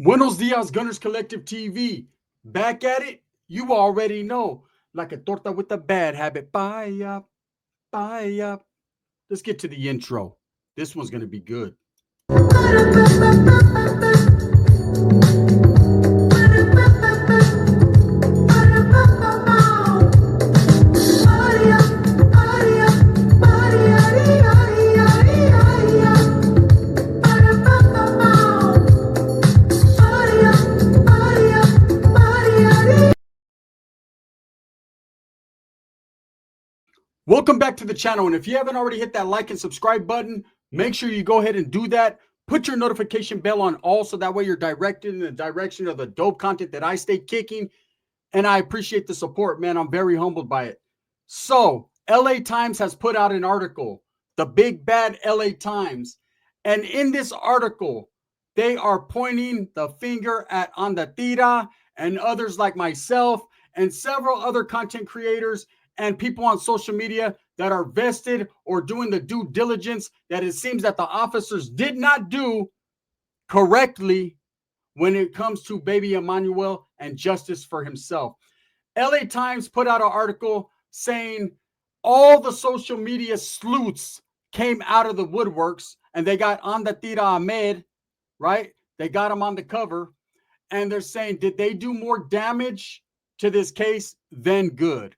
Buenos dias, Gunners Collective TV. Back at it, you already know. Like a torta with a bad habit. Bye up, bye up. Let's get to the intro. This one's going to be good. Welcome back to the channel, and if you haven't already hit that like and subscribe button, make sure you go ahead and do that. Put your notification bell on all so that way you're directed in the direction of the dope content that I stay kicking, and I appreciate the support, man. I'm very humbled by it. So, LA Times has put out an article, the big bad LA Times, and in this article, they are pointing the finger at Andatira and others like myself and several other content creators and people on social media that are vested or doing the due diligence that it seems that the officers did not do correctly when it comes to baby Emmanuel and justice for himself. LA Times put out an article saying all the social media sleuths came out of the woodworks and they got Andatira Ahmed, right? They got him on the cover and they're saying, did they do more damage to this case than good?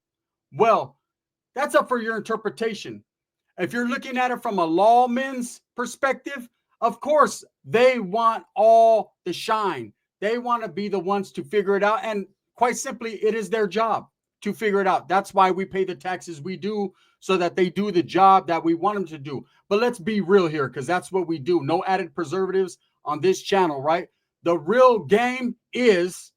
Well, that's up for your interpretation. If you're looking at it from a lawman's perspective, of course, they want all the shine. They want to be the ones to figure it out. And quite simply, it is their job to figure it out. That's why we pay the taxes we do, so that they do the job that we want them to do. But let's be real here, because that's what we do. No added preservatives on this channel, right? The real game is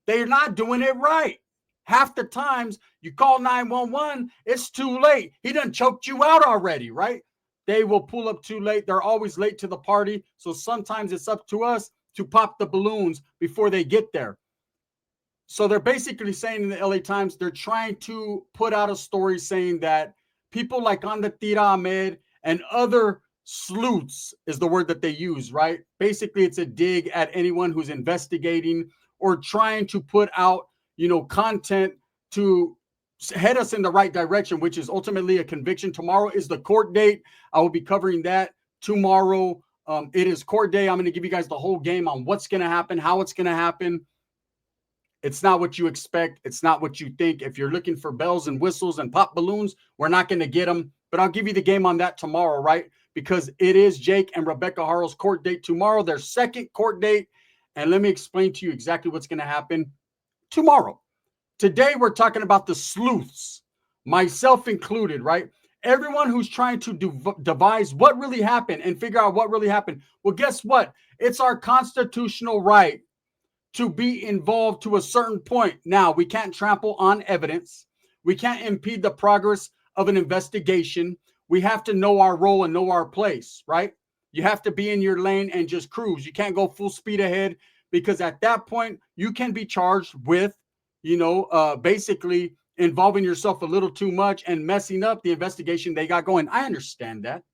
they're not doing it right. Half the times you call 911, it's too late. He done choked you out already, right? They will pull up too late. They're always late to the party. So sometimes it's up to us to pop the balloons before they get there. So they're basically saying in the LA Times, they're trying to put out a story saying that people like Andatira Ahmed and other sleuths is the word that they use, right? Basically, it's a dig at anyone who's investigating or trying to put out, content to head us in the right direction, which is ultimately a conviction. Tomorrow is the court date. I will be covering that tomorrow. It is court day. I'm going to give you guys the whole game on what's going to happen, how it's going to happen. It's not what you expect. It's not what you think. If you're looking for bells and whistles and pop balloons, we're not going to get them. But I'll give you the game on that tomorrow, right? Because it is Jake and Rebecca Harrell's court date tomorrow, their second court date. And let me explain to you exactly what's going to happen tomorrow. Today, we're talking about the sleuths, myself included, right? Everyone who's trying to devise what really happened and figure out what really happened. Well, guess what? It's our constitutional right to be involved to a certain point. Now, we can't trample on evidence. We can't impede the progress of an investigation. We have to know our role and know our place, right? You have to be in your lane and just cruise. You can't go full speed ahead, because at that point, you can be charged with, basically involving yourself a little too much and messing up the investigation they got going. I understand that.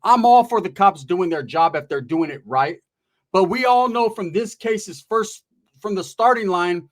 I'm all for the cops doing their job if they're doing it right. But we all know from this case's from the starting line,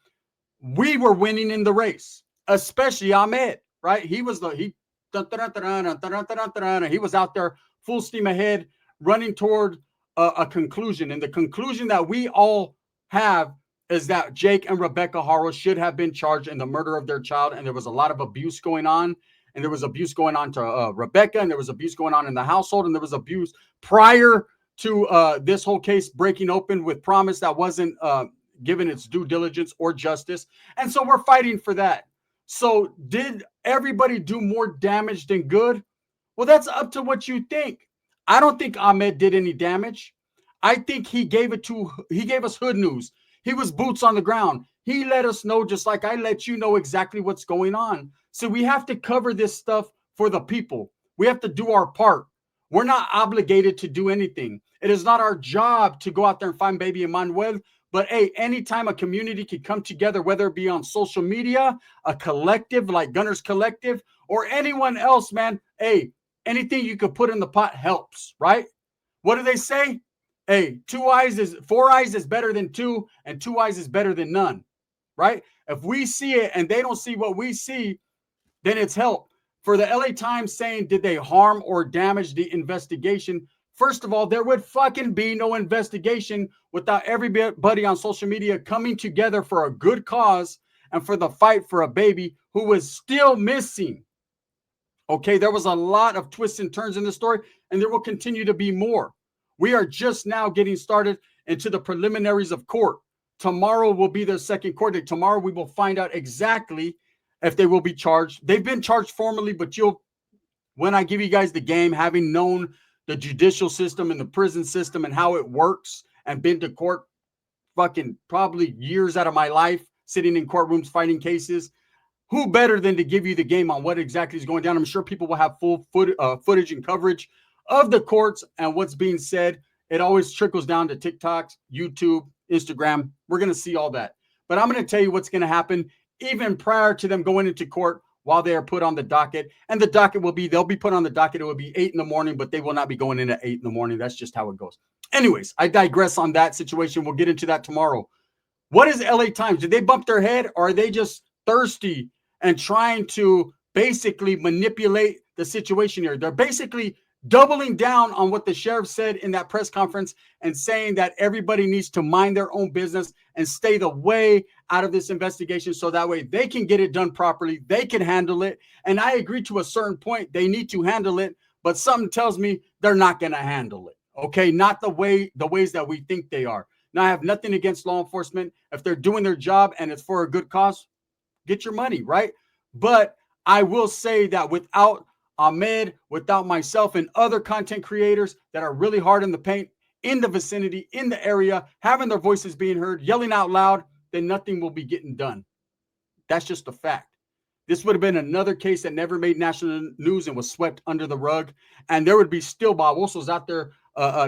we were winning in the race, especially Ahmed, right? He was he was out there full steam ahead, running toward a conclusion. And the conclusion that we all have is that Jake and Rebecca Harrell should have been charged in the murder of their child. And there was a lot of abuse going on. And there was abuse going on to Rebecca, and there was abuse going on in the household, and there was abuse prior to this whole case breaking open with Promise that wasn't given its due diligence or justice. And so we're fighting for that. So did everybody do more damage than good? Well, that's up to what you think. I don't think Ahmed did any damage. I think he gave us hood news. He was boots on the ground. He let us know, just like I let you know exactly what's going on. So we have to cover this stuff for the people. We have to do our part. We're not obligated to do anything. It is not our job to go out there and find baby Emmanuel. But hey, anytime a community can come together, whether it be on social media, a collective like Gunners Collective, or anyone else, man, hey, anything you could put in the pot helps, right? What do they say? Hey, 4 eyes is better than 2, and 2 eyes is better than none, right? If we see it and they don't see what we see, then it's help. For the LA Times saying, did they harm or damage the investigation? First of all, there would fucking be no investigation without everybody on social media coming together for a good cause and for the fight for a baby who was still missing. Okay, there was a lot of twists and turns in the story, and there will continue to be more. We are just now getting started into the preliminaries of court. Tomorrow will be their second court date. Tomorrow we will find out exactly if they will be charged. They've been charged formally, but when I give you guys the game, having known the judicial system and the prison system and how it works and been to court fucking probably years out of my life, sitting in courtrooms fighting cases, who better than to give you the game on what exactly is going down? I'm sure people will have full footage and coverage of the courts and what's being said. It always trickles down to TikToks, YouTube, Instagram. We're going to see all that. But I'm going to tell you what's going to happen even prior to them going into court while they are put on the docket. And the docket they'll be put on the docket. It will be 8 in the morning, but they will not be going in at 8 in the morning. That's just how it goes. Anyways, I digress on that situation. We'll get into that tomorrow. What is LA Times? Did they bump their head, or are they just thirsty and trying to basically manipulate the situation here? They're basically doubling down on what the sheriff said in that press conference and saying that everybody needs to mind their own business and stay the way out of this investigation so that way they can get it done properly. They can handle it. And I agree to a certain point, they need to handle it, but something tells me they're not going to handle it. Okay, not the ways that we think they are. Now, I have nothing against law enforcement. If they're doing their job and it's for a good cause, get your money, right? But I will say that without Ahmed, without myself and other content creators that are really hard in the paint, in the vicinity, in the area, having their voices being heard, yelling out loud, then nothing will be getting done. That's just a fact. This would have been another case that never made national news and was swept under the rug. And there would be still Bob Wilson's out there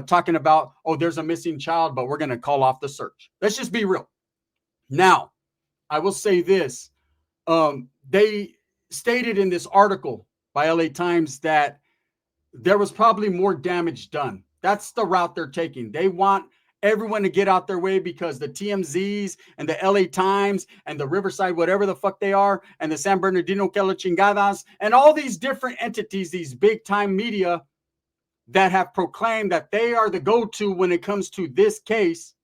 talking about, oh, there's a missing child, but we're going to call off the search. Let's just be real. Now, I will say this. They stated in this article by LA Times that there was probably more damage done. That's the route they're taking. They want everyone to get out their way because the TMZs and the LA Times and the Riverside, whatever the fuck they are, and the San Bernardino que la chingadas, and all these different entities, these big time media that have proclaimed that they are the go-to when it comes to this case,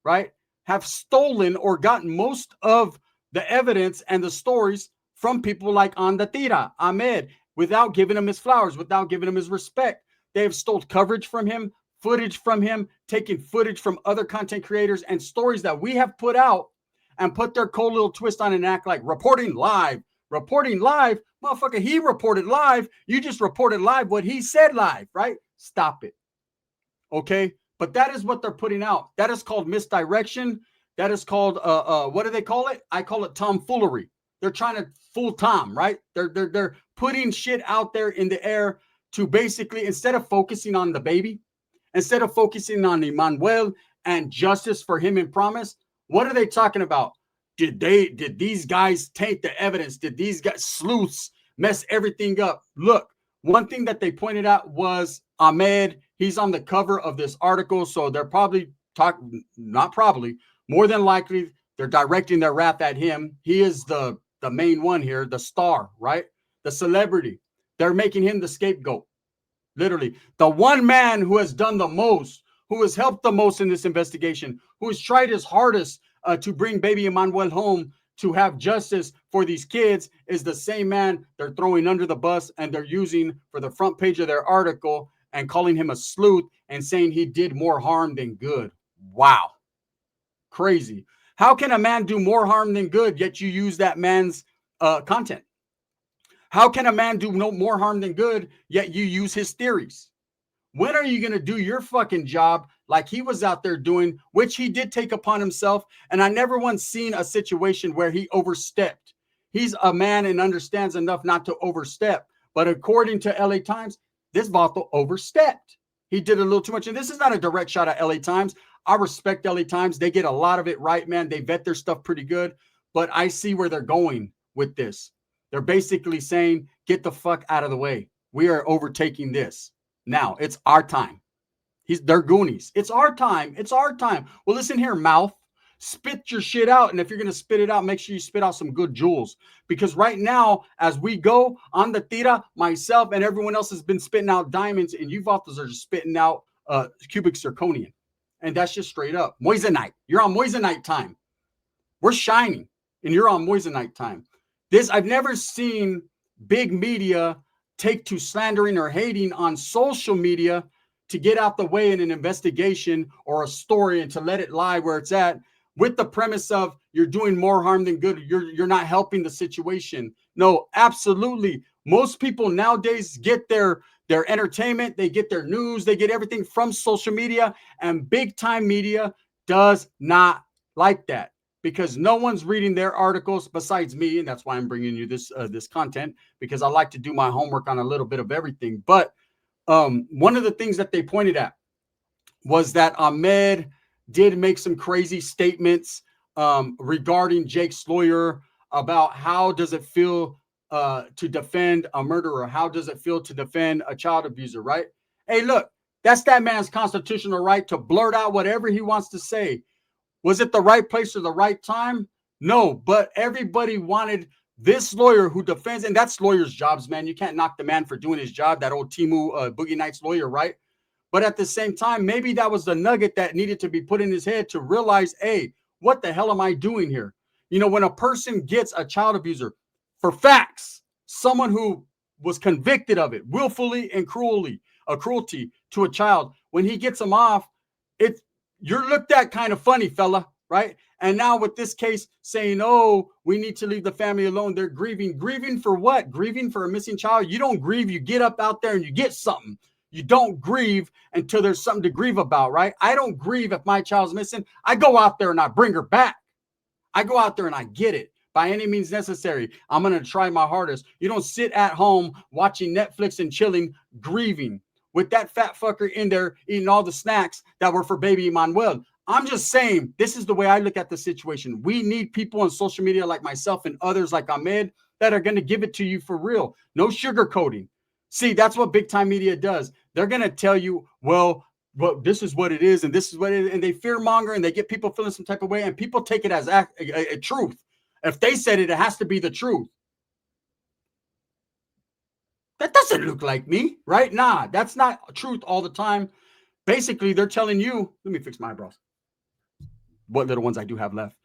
right, have stolen or gotten most of the evidence and the stories from people like Andatira, Ahmed, without giving him his flowers, without giving him his respect. They have stole coverage from him, footage from him, taking footage from other content creators and stories that we have put out and put their cold little twist on and act like reporting live. Reporting live? Motherfucker, he reported live. You just reported live what he said live, right? Stop it. Okay? But that is what they're putting out. That is called misdirection. That is called, what do they call it? I call it tomfoolery. They're trying to fool Tom, right? They're putting shit out there in the air to basically, instead of focusing on the baby, instead of focusing on Emmanuel and justice for him in promise, what are they talking about? Did these guys taint the evidence? Did these guys, sleuths, mess everything up? Look, one thing that they pointed out was Ahmed. He's on the cover of this article, so they're probably more than likely, they're directing their wrath at him. He is the main one here, the star, right? The celebrity. They're making him the scapegoat. Literally, the one man who has done the most, who has helped the most in this investigation, who has tried his hardest to bring baby Emmanuel home, to have justice for these kids, is the same man they're throwing under the bus and they're using for the front page of their article and calling him a sleuth and saying he did more harm than good. Wow. Crazy. How can a man do more harm than good, yet you use that man's content? How can a man do no more harm than good, yet you use his theories? When are you going to do your fucking job like he was out there doing, which he did take upon himself? And I never once seen a situation where he overstepped. He's a man and understands enough not to overstep. But according to LA Times, this vato overstepped. He did a little too much. And this is not a direct shot at LA Times. I respect LA Times. They get a lot of it right, man. They vet their stuff pretty good. But I see where they're going with this. They're basically saying, get the fuck out of the way. We are overtaking this. Now, it's our time. They're Goonies. It's our time. It's our time. Well, listen here, mouth. Spit your shit out. And if you're going to spit it out, make sure you spit out some good jewels. Because right now, as we go on the tira, myself and everyone else has been spitting out diamonds, and you vatos are just spitting out cubic zirconium. And that's just straight up. Moissanite. You're on Moissanite time. We're shining, and you're on Moissanite time. I've never seen big media take to slandering or hating on social media to get out the way in an investigation or a story and to let it lie where it's at, with the premise of you're doing more harm than good. You're not helping the situation. No, absolutely. Most people nowadays get their entertainment, they get their news, they get everything from social media, and big time media does not like that, because no one's reading their articles besides me, and that's why I'm bringing you this content, because I like to do my homework on a little bit of everything. But one of the things that they pointed at was that Ahmed did make some crazy statements regarding Jake's lawyer about how does it feel to defend a murderer? How does it feel to defend a child abuser, right? Hey, look, that's that man's constitutional right to blurt out whatever he wants to say. Was it the right place or the right time? No, but everybody wanted this lawyer who defends, and that's lawyers' jobs, man. You can't knock the man for doing his job, that old Timu Boogie Nights lawyer, right? But at the same time, maybe that was the nugget that needed to be put in his head to realize, hey, what the hell am I doing here? You know, when a person gets a child abuser for facts, someone who was convicted of it willfully and cruelty to a child, when he gets them off, you're looked at kind of funny, fella, right? And now with this case saying, oh, we need to leave the family alone, they're grieving. Grieving for what? Grieving for a missing child? You don't grieve. You get up out there and you get something. You don't grieve until there's something to grieve about, right? I don't grieve if my child's missing. I go out there and I bring her back. I go out there and I get it by any means necessary. I'm going to try my hardest. You don't sit at home watching Netflix and chilling, grieving with that fat fucker in there eating all the snacks that were for baby Emmanuel. I'm just saying, this is the way I look at the situation. We need people on social media like myself and others like Ahmed that are going to give it to you for real. No sugarcoating. See, that's what big time media does. They're going to tell you, well, this is what it is, and this is what it is, and they fear monger, and they get people feeling some type of way, and people take it as a truth. If they said it, it has to be the truth. That doesn't look like me, right? Nah, that's not truth all the time. Basically, they're telling you, let me fix my eyebrows. What little ones I do have left.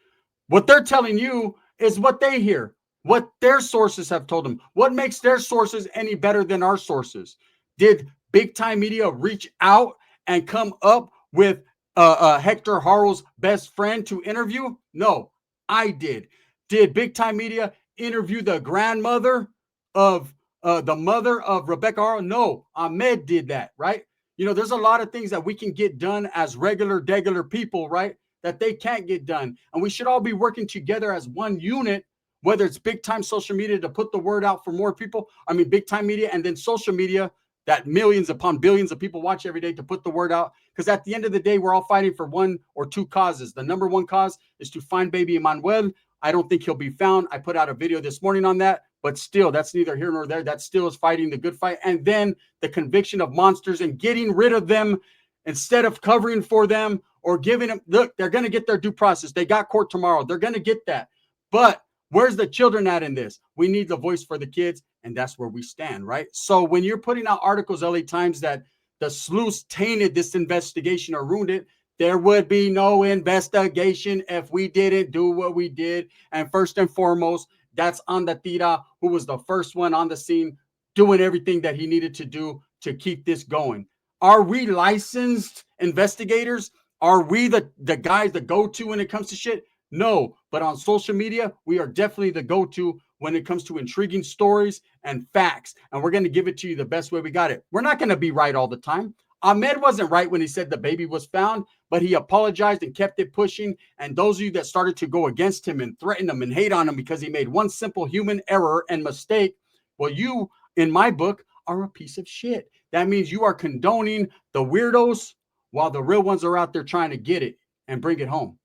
What they're telling you is what they hear, what their sources have told them. What makes their sources any better than our sources? Did big time media reach out and come up with Hector Harrell's best friend to interview? No, I did. Did big time media interview the grandmother of the mother of Rebecca Harrell? No, Ahmed did that, right? You know, there's a lot of things that we can get done as regular people, right? That they can't get done. And we should all be working together as one unit, whether it's big time social media to put the word out for more people. I mean, big time media, and then social media that millions upon billions of people watch every day to put the word out. Because at the end of the day, we're all fighting for one or two causes. The number one cause is to find baby Emmanuel. I don't think he'll be found. I put out a video this morning on that, but still, that's neither here nor there. That still is fighting the good fight. And then the conviction of monsters and getting rid of them instead of covering for them or giving them, look, they're going to get their due process. They got court tomorrow. They're going to get that. But where's the children at in this? We need the voice for the kids, and that's where we stand, right? So when you're putting out articles, LA Times, that the sleuths tainted this investigation or ruined it, there would be no investigation if we didn't do what we did. And first and foremost, that's Andatira, who was the first one on the scene doing everything that he needed to do to keep this going. Are we licensed investigators? Are we the guys that go-to when it comes to shit? No, but on social media, we are definitely the go-to when it comes to intriguing stories and facts. And we're going to give it to you the best way we got it. We're not going to be right all the time. Ahmed wasn't right when he said the baby was found, but he apologized and kept it pushing. And those of you that started to go against him and threaten him and hate on him because he made one simple human error and mistake, well, you, in my book, are a piece of shit. That means you are condoning the weirdos while the real ones are out there trying to get it and bring it home.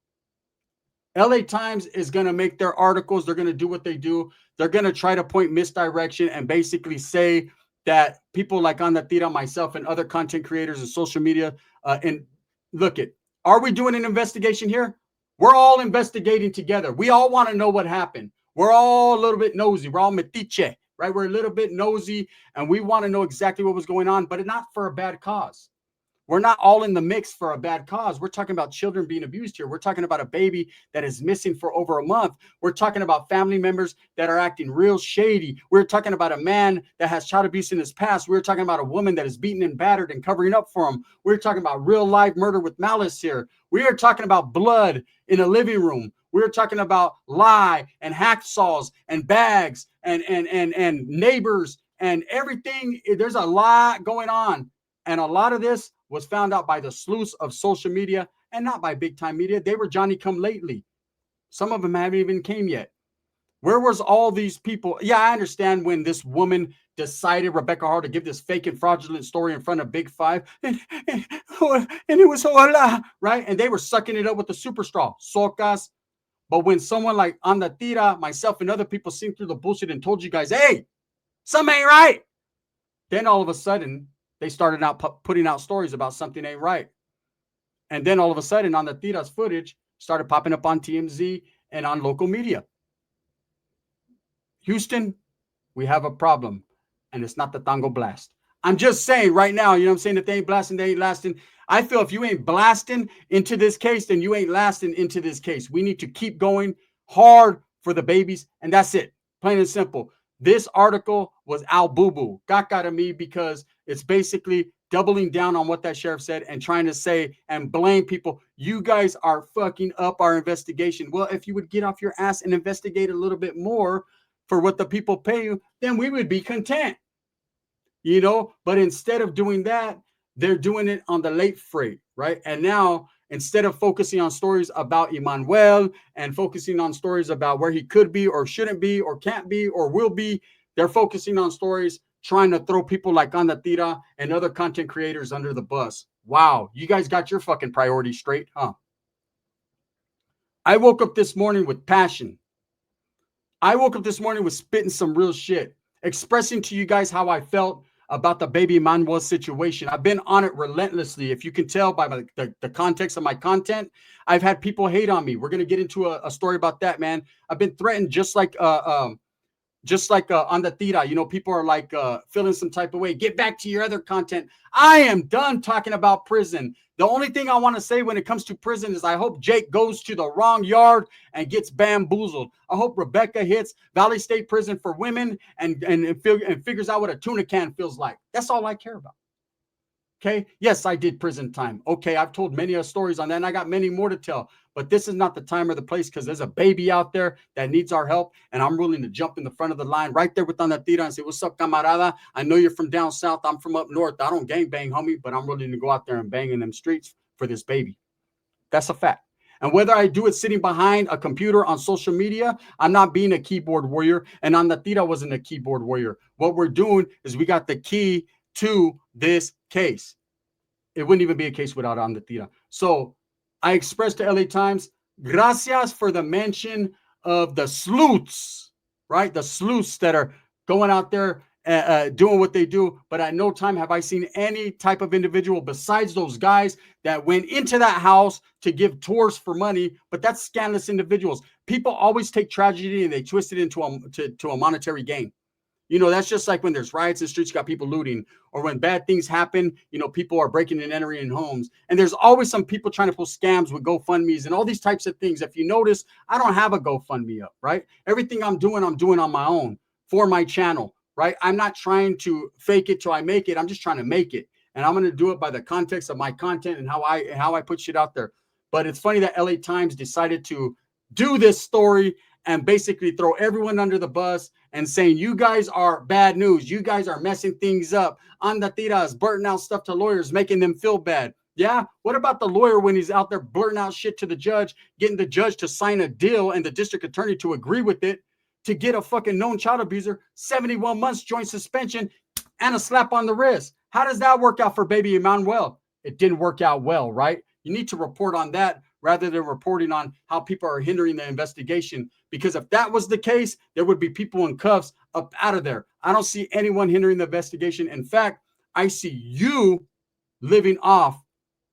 LA Times is going to make their articles. They're going to do what they do. They're going to try to point misdirection and basically say that people like Andatira, myself, and other content creators and social media And look it, are we doing an investigation here? We're all investigating together. We all want to know what happened. We're all a little bit nosy. We're all metiche, right? We're a little bit nosy and we want to know exactly what was going on, but not for a bad cause. We're not all in the mix for a bad cause. We're talking about children being abused here. We're talking about a baby that is missing for over a month. We're talking about family members that are acting real shady. We're talking about a man that has child abuse in his past. We're talking about a woman that is beaten and battered and covering up for him. We're talking about real life murder with malice here. We are talking about blood in a living room. We're talking about lie and hacksaws and bags and neighbors and everything. There's a lot going on. And a lot of this was found out by the sleuths of social media and not by big time media. They were Johnny come lately. Some of them haven't even came yet. Where was all these people? Yeah, I understand when this woman decided, Rebecca Hart, to give this fake and fraudulent story in front of Big Five. And it was hola, right? And they were sucking it up with the super straw, socas. But when someone like Anda Tira, myself, and other people seen through the bullshit and told you guys, hey, something ain't right, then all of a sudden, they started out putting out stories about something ain't right. And then all of a sudden, on the Tira's footage started popping up on TMZ and on local media. Houston, we have a problem, and it's not the Tango Blast. I'm just saying right now, you know what I'm saying? If they ain't blasting, they ain't lasting. I feel if you ain't blasting into this case, then you ain't lasting into this case. We need to keep going hard for the babies, and that's it. Plain and simple. This article was al boo-boo, caca to me, because it's basically doubling down on what that sheriff said and trying to say and blame people. You guys are fucking up our investigation. Well, if you would get off your ass and investigate a little bit more for what the people pay you, then we would be content. You know, but instead of doing that, they're doing it on the late freight, right? And now, instead of focusing on stories about Emmanuel and focusing on stories about where he could be or shouldn't be or can't be or will be, they're focusing on stories trying to throw people like Anda Tira and other content creators under the bus. Wow, you guys got your fucking priorities straight, huh? I woke up this morning with passion. I woke up this morning with spitting some real shit, expressing to you guys how I felt about the baby Emmanuel situation. I've been on it relentlessly. If you can tell by the context of my content, I've had people hate on me. We're going to get into a story about that, man. I've been threatened just like on the Tira, you know, people are like feeling some type of way. Get back to your other content. I am done talking about prison. The only thing I want to say when it comes to prison is I hope Jake goes to the wrong yard and gets bamboozled. I hope Rebecca hits Valley State Prison for women and figures out what a tuna can feels like. That's all I care about. Okay. Yes, I did prison time. Okay. I've told many stories on that and I got many more to tell, but this is not the time or the place because there's a baby out there that needs our help. And I'm willing to jump in the front of the line right there with Anda Tira and say, what's up, camarada? I know you're from down south. I'm from up north. I don't gang bang, homie, but I'm willing to go out there and bang in them streets for this baby. That's a fact. And whether I do it sitting behind a computer on social media, I'm not being a keyboard warrior. And Anda Tira wasn't a keyboard warrior. What we're doing is we got the key to this case. It wouldn't even be a case without Anda Tira. So I expressed to LA Times, gracias for the mention of the sleuths, right? The sleuths that are going out there doing what they do. But at no time have I seen any type of individual besides those guys that went into that house to give tours for money. But that's scandalous individuals. People always take tragedy and they twist it into a monetary gain. You know, that's just like when there's riots in the streets, you got people looting, or when bad things happen, you know, people are breaking and entering in homes. And there's always some people trying to pull scams with GoFundMes and all these types of things. If you notice, I don't have a GoFundMe up, right? Everything I'm doing on my own for my channel, right? I'm not trying to fake it till I make it. I'm just trying to make it. And I'm going to do it by the context of my content and how I put shit out there. But it's funny that LA Times decided to do this story and basically throw everyone under the bus and saying, you guys are bad news. You guys are messing things up. Anda Tira is blurting out stuff to lawyers, making them feel bad. Yeah. What about the lawyer when he's out there blurting out shit to the judge, getting the judge to sign a deal and the district attorney to agree with it to get a fucking known child abuser 71 months joint suspension and a slap on the wrist? How does that work out for baby Emmanuel? It didn't work out well, right? You need to report on that rather than reporting on how people are hindering the investigation. Because if that was the case, there would be people in cuffs up out of there. I don't see anyone hindering the investigation. In fact, I see you living off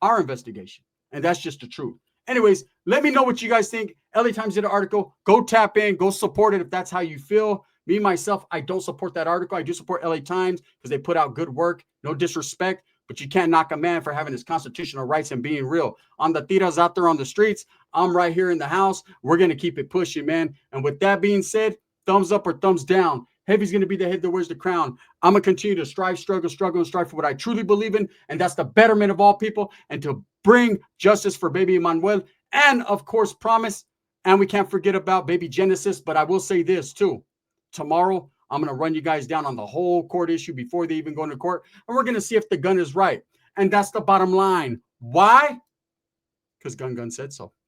our investigation. And that's just the truth. Anyways, let me know what you guys think. LA Times did an article. Go tap in, go support it if that's how you feel. Me, myself, I don't support that article. I do support LA Times because they put out good work. No disrespect, but you can't knock a man for having his constitutional rights and being real. On the tiras out there on the streets, I'm right here in the house. We're going to keep it pushing, man. And with that being said, thumbs up or thumbs down. Heavy's going to be the head that wears the crown. I'm going to continue to strive, struggle, and strive for what I truly believe in, and that's the betterment of all people and to bring justice for baby Emmanuel and, of course, promise. And we can't forget about baby Genesis, but I will say this, too. Tomorrow, I'm going to run you guys down on the whole court issue before they even go into court, and we're going to see if the gun is right. And that's the bottom line. Why? Because Gun said so.